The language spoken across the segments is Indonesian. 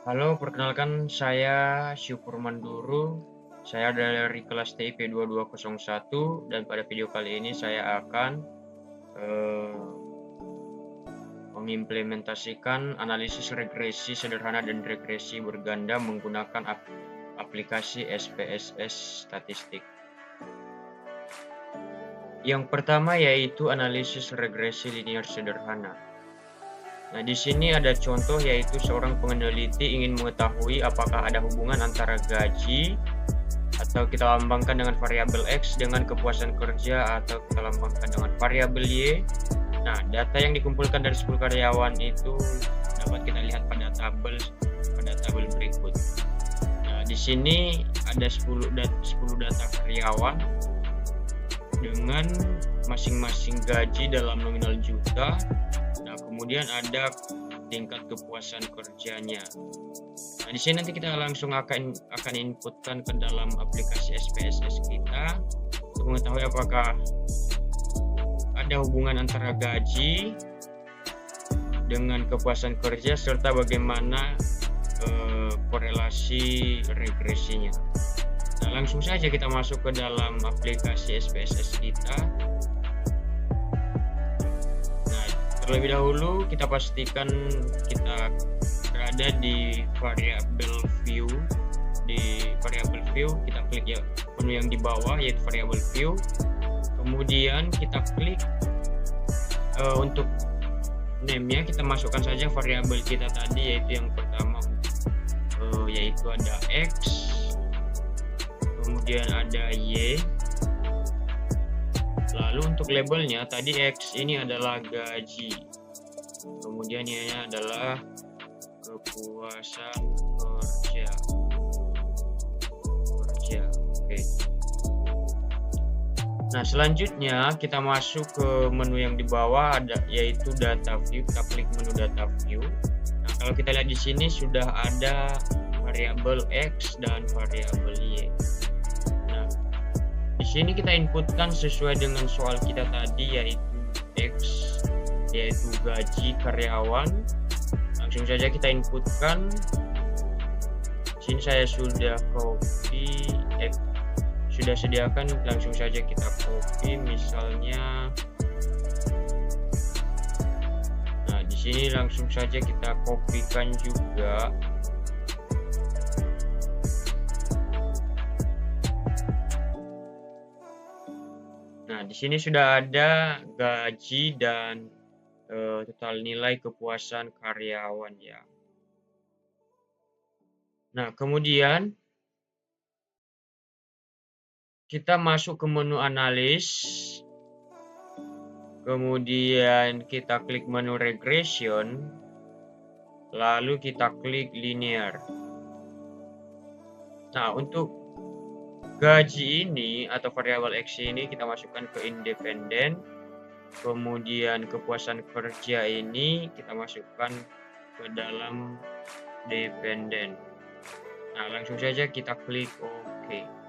Halo, perkenalkan saya Syukur Manduru. Saya dari kelas TIP 2201 dan pada video kali ini saya akan eh, mengimplementasikan analisis regresi sederhana dan regresi berganda menggunakan aplikasi SPSS statistik. Yang pertama yaitu analisis regresi linear sederhana. Nah, di sini ada contoh yaitu seorang peneliti ingin mengetahui apakah ada hubungan antara gaji atau kita lambangkan dengan variabel X dengan kepuasan kerja atau kita lambangkan dengan variabel Y. Nah, data yang dikumpulkan dari 10 karyawan itu dapat kita lihat pada tabel berikut. Nah, di sini ada 10 data karyawan dengan masing-masing gaji dalam nominal juta. Nah, kemudian ada tingkat kepuasan kerjanya. Nah, di sini nanti kita langsung akan inputkan ke dalam aplikasi SPSS kita untuk mengetahui apakah ada hubungan antara gaji dengan kepuasan kerja serta bagaimana korelasi regresinya. Nah, langsung saja kita masuk ke dalam aplikasi SPSS kita. Nah, terlebih dahulu kita pastikan kita berada di variabel view. Di variabel view kita klik ya menu yang di bawah yaitu variabel view. Kemudian kita klik untuk name-nya kita masukkan saja variabel kita tadi yaitu yang pertama yaitu ada X, kemudian ada Y. Lalu untuk labelnya tadi X ini adalah gaji, kemudian Y adalah kepuasan kerja. Oke. Nah, selanjutnya kita masuk ke menu yang di bawah yaitu data view. Kita klik menu data view. Nah, kalau kita lihat di sini sudah ada variabel X dan variabel Y. Nah, di sini kita inputkan sesuai dengan soal kita tadi yaitu X, yaitu gaji karyawan. Langsung saja kita inputkan. Di sini saya sudah sudah sediakan, langsung saja kita copy misalnya. Nah, di sini langsung saja kita kopikan juga. Nah, di sini sudah ada gaji dan total nilai kepuasan karyawan ya. Nah, kemudian kita masuk ke menu analis. Kemudian kita klik menu regression. Lalu kita klik linear. Nah, untuk gaji ini atau variabel X ini kita masukkan ke independen. Kemudian kepuasan kerja ini kita masukkan ke dalam dependen. Nah, langsung saja kita klik OK.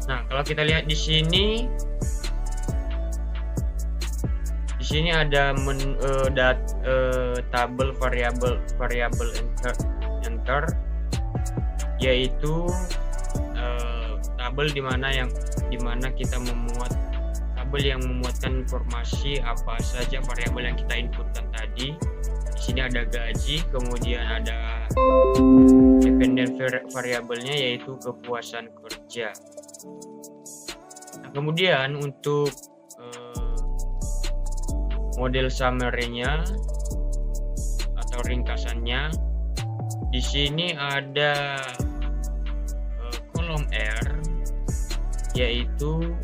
Nah, kalau kita lihat di sini ada tabel variabel enter yaitu tabel di mana kita memuat tabel yang memuatkan informasi apa saja variabel yang kita inputkan tadi. Di sini ada gaji, kemudian ada dependent variabelnya yaitu kepuasan kerja. Nah, kemudian untuk model summary-nya atau ringkasannya, di sini ada kolom R yaitu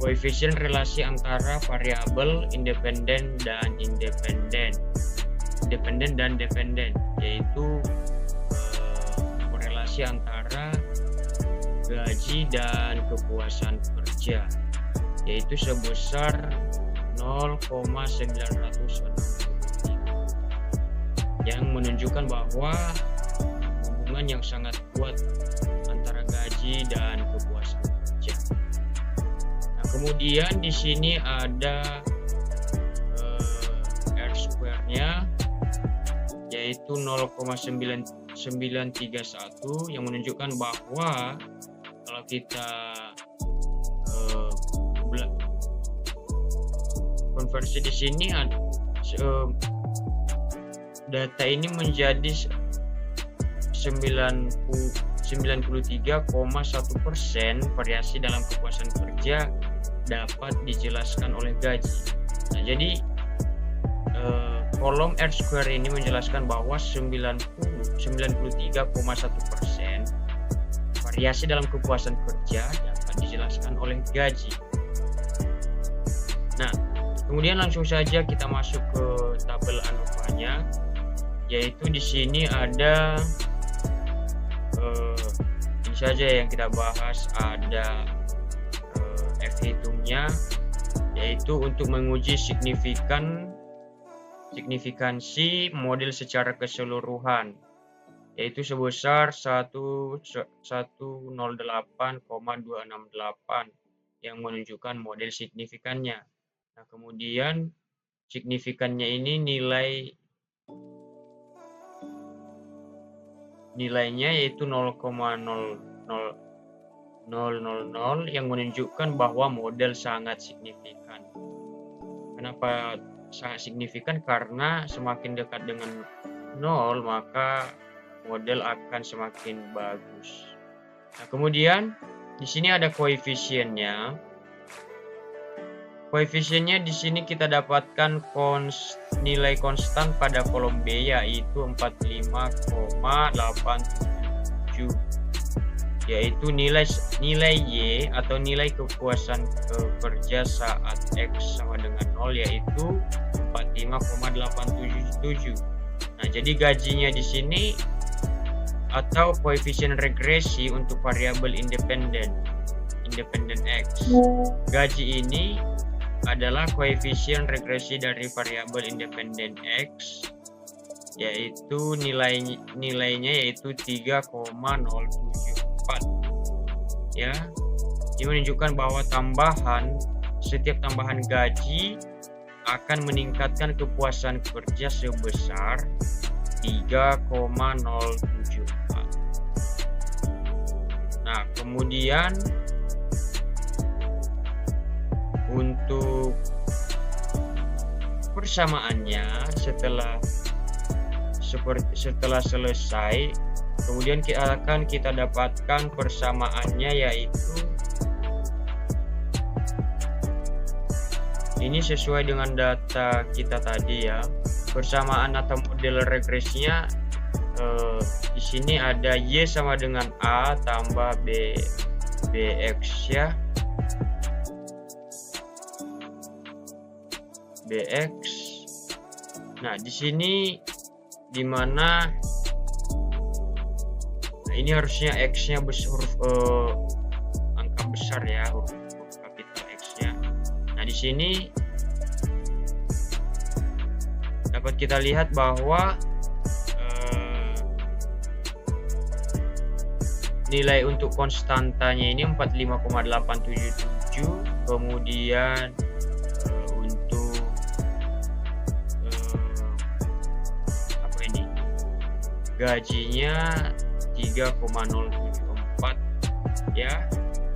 koefisien relasi antara variabel independen dan dependen, yaitu korelasi antara gaji dan kepuasan kerja, yaitu sebesar 0,963 yang menunjukkan bahwa hubungan yang sangat kuat antara gaji dan kepuasan kerja. Nah, kemudian di sini ada R square-nya yaitu 0,9931 yang menunjukkan bahwa kalau kita konversi di sini data ini menjadi 93,1% variasi dalam kepuasan kerja dapat dijelaskan oleh gaji. Nah, jadi kolom R-square ini menjelaskan bahwa 93,1% variasi dalam kepuasan kerja dapat dijelaskan oleh gaji. Nah, kemudian langsung saja kita masuk ke tabel ANOVA-nya, yaitu di sini ada ini saja yang kita bahas, ada F hitungnya, yaitu untuk menguji signifikansi model secara keseluruhan, yaitu sebesar 108,268 yang menunjukkan model signifikannya. Nah, kemudian signifikannya ini nilainya yaitu 0,00000 yang menunjukkan bahwa model sangat signifikan. Kenapa sangat signifikan? Karena semakin dekat dengan 0 maka model akan semakin bagus. Nah, kemudian di sini ada koefisiennya. Koefisiennya di sini kita dapatkan nilai konstan pada kolom B, yaitu 45,87, yaitu nilai Y atau nilai kepuasan kerja saat X sama dengan 0, yaitu 45,877. Nah, jadi gajinya di sini atau koefisien regresi untuk variabel independen X. Gaji ini adalah koefisien regresi dari variabel independen X, yaitu nilainya yaitu 3,074. Ya, ini menunjukkan bahwa setiap tambahan gaji akan meningkatkan kepuasan kerja sebesar 3,074. Nah, kemudian untuk persamaannya setelah selesai, kemudian kita dapatkan persamaannya, yaitu ini sesuai dengan data kita tadi ya. Persamaan atau model regresinya di sini ada Y sama dengan A tambah BX ya. BX. Nah, di sini dimana ini harusnya X-nya huruf angka besar ya, huruf kapital X-nya. Nah, di sini dapat kita lihat bahwa nilai untuk konstantanya ini 45,877, kemudian gajinya 3,074 ya.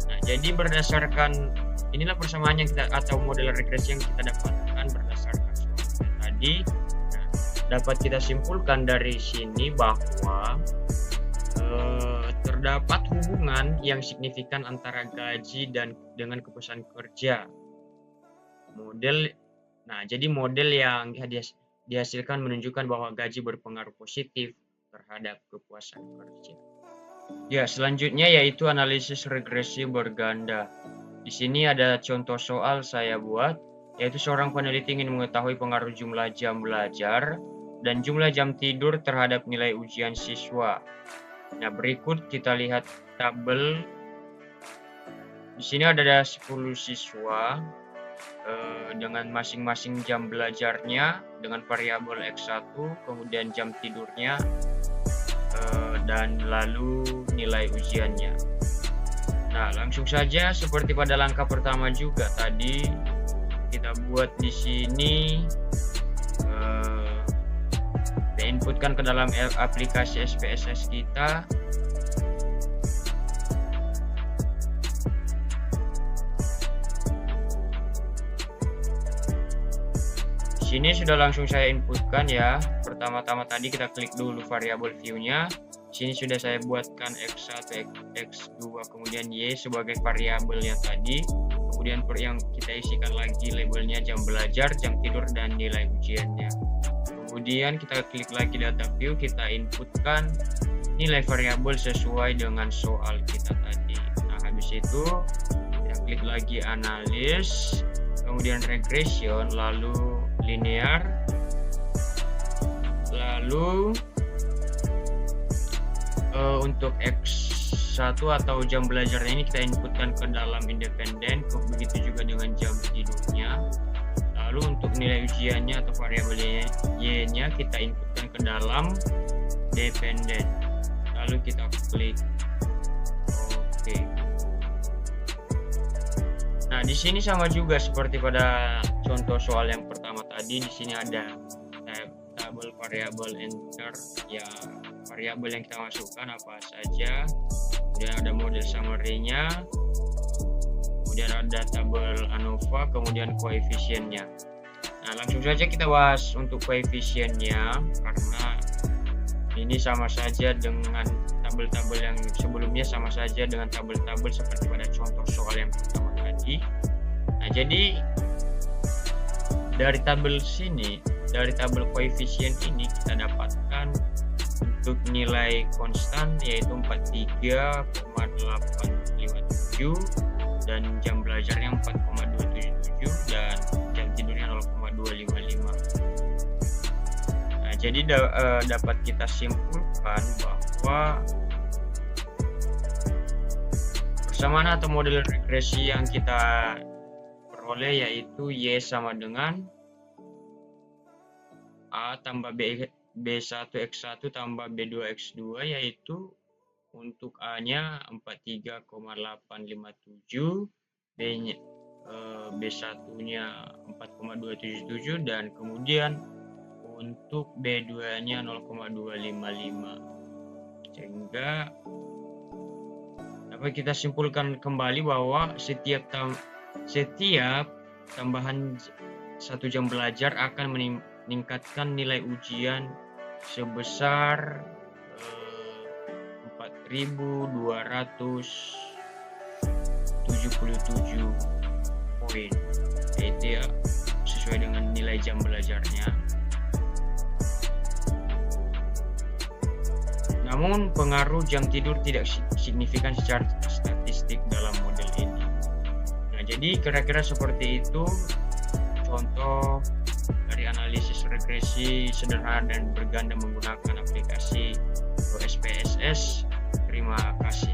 Nah, jadi berdasarkan inilah persamaan yang kita atau model regresi yang kita dapatkan berdasarkan soal tadi. Nah, dapat kita simpulkan dari sini bahwa terdapat hubungan yang signifikan antara gaji dan dengan kepuasan kerja. Jadi model yang dihasilkan menunjukkan bahwa gaji berpengaruh positif terhadap kepuasan kerja. Ya, selanjutnya yaitu analisis regresi berganda. Di sini ada contoh soal saya buat, yaitu seorang peneliti ingin mengetahui pengaruh jumlah jam belajar dan jumlah jam tidur terhadap nilai ujian siswa. Nah, berikut kita lihat tabel. Di sini ada 10 siswa dengan masing-masing jam belajarnya dengan variabel X1, kemudian jam tidurnya, dan lalu nilai ujiannya. Nah, langsung saja seperti pada langkah pertama juga tadi kita buat di sini Kita inputkan ke dalam aplikasi SPSS kita. Sini sudah langsung saya inputkan ya. Pertama-tama tadi kita klik dulu variabel view-nya. Sini sudah saya buatkan x1, x2, kemudian y sebagai variabelnya tadi. Kemudian yang kita isikan lagi labelnya jam belajar, jam tidur, dan nilai ujiannya. Kemudian kita klik lagi data view, kita inputkan nilai variabel sesuai dengan soal kita tadi. Nah, habis itu kita klik lagi analis, kemudian regression, lalu linear, lalu untuk X1 atau jam belajarnya ini kita inputkan ke dalam independen, begitu juga dengan jam tidurnya. Lalu untuk nilai ujiannya atau variabel y-nya kita inputkan ke dalam dependen. Lalu kita klik OK. Nah, di sini sama juga seperti pada contoh soal yang pertama tadi. Di sini ada tabel variabel enter, ya variabel yang kita masukkan apa saja. Kemudian ada model summary-nya. Kemudian ada tabel ANOVA, kemudian koefisiennya. Nah, langsung saja kita bahas untuk koefisiennya, karena ini sama saja dengan tabel-tabel yang sebelumnya, sama saja dengan tabel-tabel seperti pada contoh soal yang pertama tadi. Nah, jadi dari tabel sini, dari tabel koefisien ini kita dapatkan untuk nilai konstan yaitu 43,857 dan jam belajarnya 4,277 dan jam tidurnya 0,255. Nah, jadi dapat kita simpulkan bahwa persamaan atau model regresi yang kita peroleh yaitu Y sama dengan A tambah B1 X1 tambah B2 X2, yaitu untuk A-nya 43,857, B1-nya 4,277, dan kemudian untuk B2-nya 0,255. Sehingga dapat kita simpulkan kembali bahwa setiap tambahan 1 jam belajar akan meningkatkan nilai ujian sebesar 4.277 poin, yaitu ya sesuai dengan nilai jam belajarnya. Namun pengaruh jam tidur tidak signifikan secara statistik dalam model ini. Nah, jadi kira-kira seperti itu contoh dari analisis regresi sederhana dan berganda menggunakan aplikasi SPSS. Terima kasih.